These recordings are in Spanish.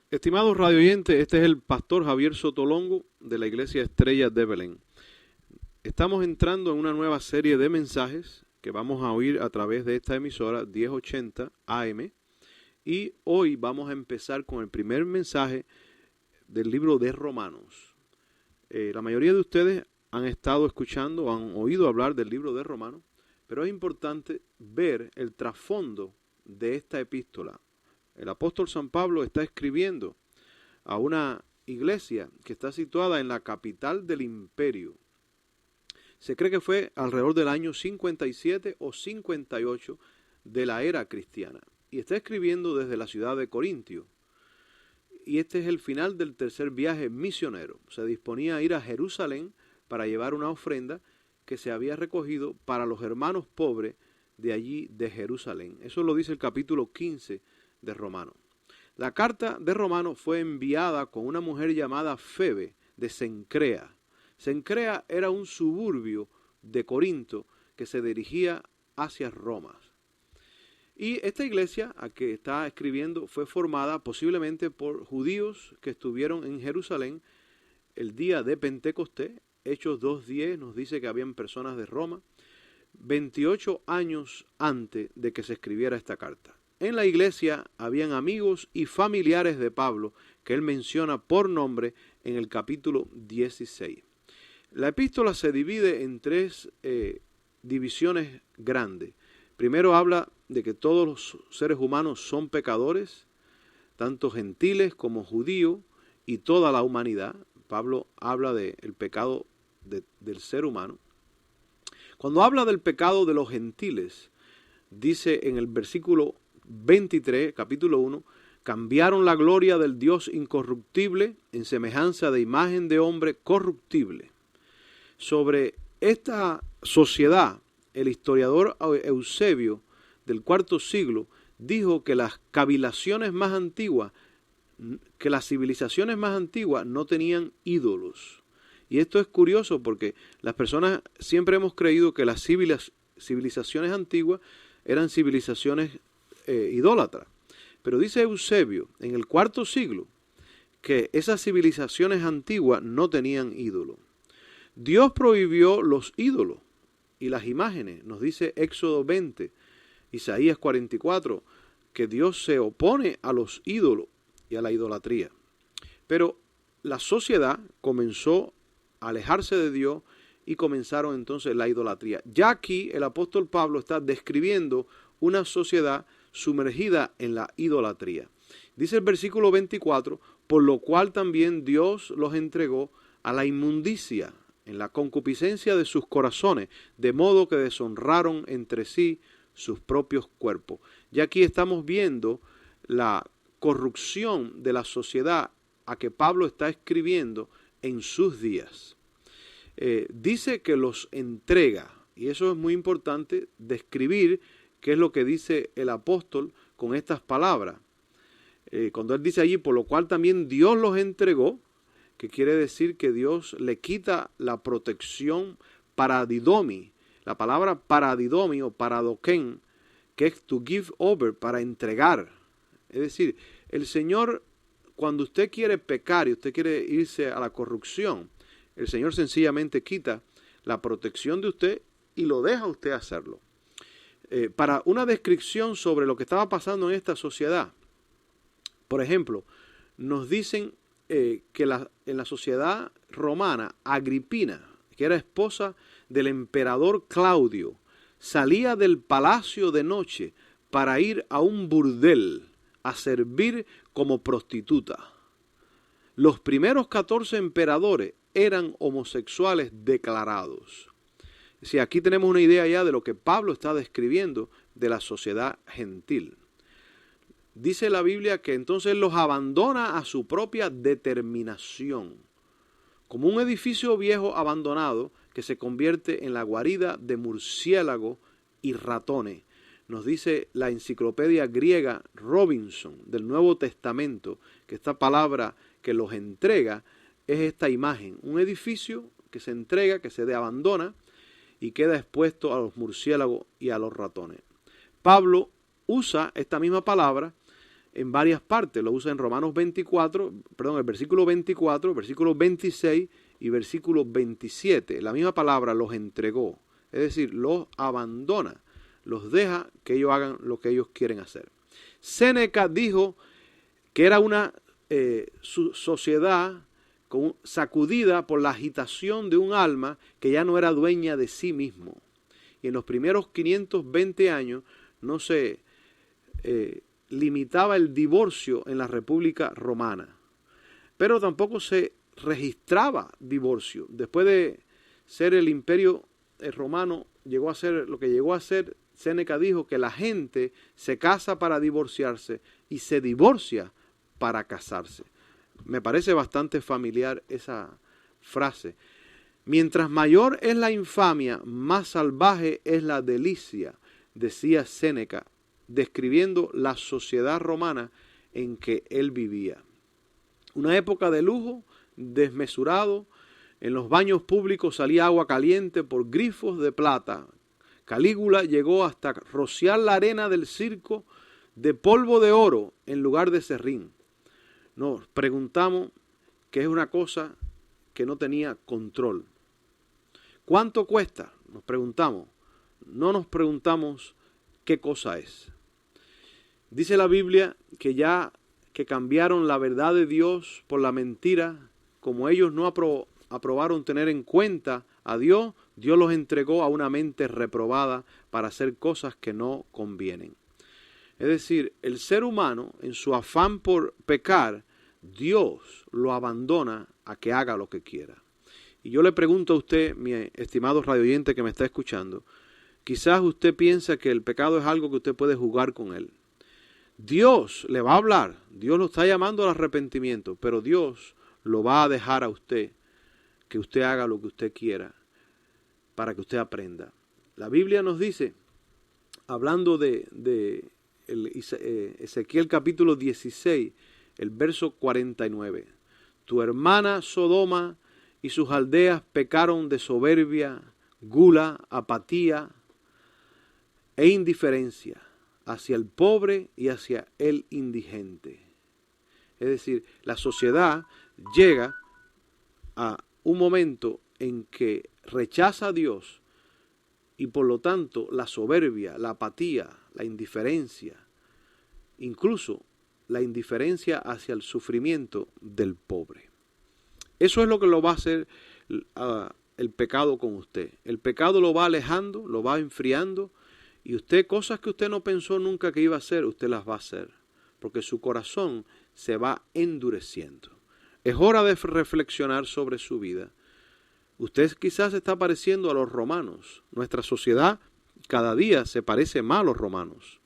Estimados radioyentes, este es el pastor Javier Sotolongo de la Iglesia Estrella de Belén. Estamos entrando en una nueva serie de mensajes que vamos a oír a través de esta emisora 1080 AM y hoy vamos a empezar con el primer mensaje del libro de Romanos. La mayoría de ustedes han estado escuchando, han oído hablar del libro de Romanos, pero es importante ver el trasfondo de esta epístola. El apóstol San Pablo está escribiendo a una iglesia que está situada en la capital del imperio. Se cree que fue alrededor del año 57 o 58 de la era cristiana. Y está escribiendo desde la ciudad de Corintio. Y este es el final del tercer viaje misionero. Se disponía a ir a Jerusalén para llevar una ofrenda que se había recogido para los hermanos pobres de allí de Jerusalén. Eso lo dice el capítulo 15 de Romanos. La carta de Romanos fue enviada con una mujer llamada Febe de Cencrea. Cencrea era un suburbio de Corinto que se dirigía hacia Roma. Y esta iglesia a que está escribiendo fue formada posiblemente por judíos que estuvieron en Jerusalén el día de Pentecostés. Hechos 2:10 nos dice que habían personas de Roma 28 años antes de que se escribiera esta carta. En la iglesia habían amigos y familiares de Pablo que él menciona por nombre en el capítulo 16. La epístola se divide en tres divisiones grandes. Primero habla de que todos los seres humanos son pecadores, tanto gentiles como judíos y toda la humanidad. Pablo habla del pecado del ser humano. Cuando habla del pecado de los gentiles, dice en el versículo 23, capítulo 1, cambiaron la gloria del Dios incorruptible en semejanza de imagen de hombre corruptible. Sobre esta sociedad, el historiador Eusebio del cuarto siglo dijo que las civilizaciones más antiguas no tenían ídolos. Y esto es curioso porque las personas siempre hemos creído que las civilizaciones antiguas eran civilizaciones idólatras. Pero dice Eusebio en el cuarto siglo que esas civilizaciones antiguas no tenían ídolos. Dios prohibió los ídolos y las imágenes. Nos dice Éxodo 20, Isaías 44, que Dios se opone a los ídolos y a la idolatría. Pero la sociedad comenzó a alejarse de Dios y comenzaron entonces la idolatría. Ya aquí el apóstol Pablo está describiendo una sociedad sumergida en la idolatría. Dice el versículo 24, por lo cual también Dios los entregó a la inmundicia en la concupiscencia de sus corazones, de modo que deshonraron entre sí sus propios cuerpos. Ya aquí estamos viendo la corrupción de la sociedad a que Pablo está escribiendo en sus días. Dice que los entrega, y eso es muy importante describir qué es lo que dice el apóstol con estas palabras. Cuando él dice allí, por lo cual también Dios los entregó, que quiere decir que Dios le quita la protección paradidomi. La palabra paradidomi o paradoken, que es to give over, para entregar. Es decir, el Señor, cuando usted quiere pecar y usted quiere irse a la corrupción, el Señor sencillamente quita la protección de usted y lo deja a usted hacerlo. Para una descripción sobre lo que estaba pasando en esta sociedad, por ejemplo, nos dicen que en la sociedad romana, Agripina, que era esposa del emperador Claudio, salía del palacio de noche para ir a un burdel a servir como prostituta. Los primeros 14 emperadores eran homosexuales declarados. Si aquí tenemos una idea ya de lo que Pablo está describiendo de la sociedad gentil. Dice la Biblia que entonces los abandona a su propia determinación, como un edificio viejo abandonado que se convierte en la guarida de murciélagos y ratones. Nos dice la enciclopedia griega Robinson del Nuevo Testamento que esta palabra que los entrega es esta imagen, un edificio que se entrega, que se abandona y queda expuesto a los murciélagos y a los ratones. Pablo usa esta misma palabra en varias partes. Lo usa en Romanos 24, perdón, el versículo 24, versículo 26 y versículo 27. La misma palabra, los entregó. Es decir, los abandona, los deja que ellos hagan lo que ellos quieren hacer. Séneca dijo que era una sociedad sacudida por la agitación de un alma que ya no era dueña de sí mismo. Y en los primeros 520 años no se limitaba el divorcio en la República Romana, pero tampoco se registraba divorcio. Después de ser el imperio romano, llegó a ser lo que llegó a ser. Séneca dijo que la gente se casa para divorciarse y se divorcia para casarse. Me parece bastante familiar esa frase. Mientras mayor es la infamia, más salvaje es la delicia, decía Séneca, describiendo la sociedad romana en que él vivía. Una época de lujo desmesurado. En los baños públicos salía agua caliente por grifos de plata. Calígula llegó hasta rociar la arena del circo de polvo de oro en lugar de serrín. Nos preguntamos que es una cosa que no tenía control. ¿Cuánto cuesta? Nos preguntamos. No nos preguntamos qué cosa es. Dice la Biblia que ya que cambiaron la verdad de Dios por la mentira, como ellos no aprobaron tener en cuenta a Dios, Dios los entregó a una mente reprobada para hacer cosas que no convienen. Es decir, el ser humano, en su afán por pecar, Dios lo abandona a que haga lo que quiera. Y yo le pregunto a usted, mi estimado radioyente que me está escuchando, quizás usted piensa que el pecado es algo que usted puede jugar con él. Dios le va a hablar, Dios lo está llamando al arrepentimiento, pero Dios lo va a dejar a usted, que usted haga lo que usted quiera, para que usted aprenda. La Biblia nos dice, hablando de Ezequiel capítulo 16, el verso 49, tu hermana Sodoma y sus aldeas pecaron de soberbia, gula, apatía e indiferencia hacia el pobre y hacia el indigente. Es decir, la sociedad llega a un momento en que rechaza a Dios y por lo tanto la soberbia, la apatía, la indiferencia, incluso la indiferencia hacia el sufrimiento del pobre. Eso es lo que lo va a hacer el pecado con usted. El pecado lo va alejando, lo va enfriando y usted, cosas que usted no pensó nunca que iba a hacer, usted las va a hacer porque su corazón se va endureciendo. Es hora de reflexionar sobre su vida. Usted quizás está pareciendo a los romanos. Nuestra sociedad cada día se parece más a los romanos.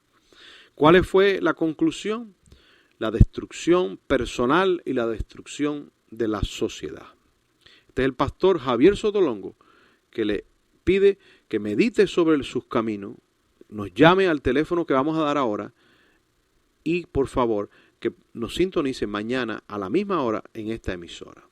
¿Cuál fue la conclusión? La destrucción personal y la destrucción de la sociedad. Este es el pastor Javier Sotolongo, que le pide que medite sobre sus caminos, nos llame al teléfono que vamos a dar ahora y por favor que nos sintonice mañana a la misma hora en esta emisora.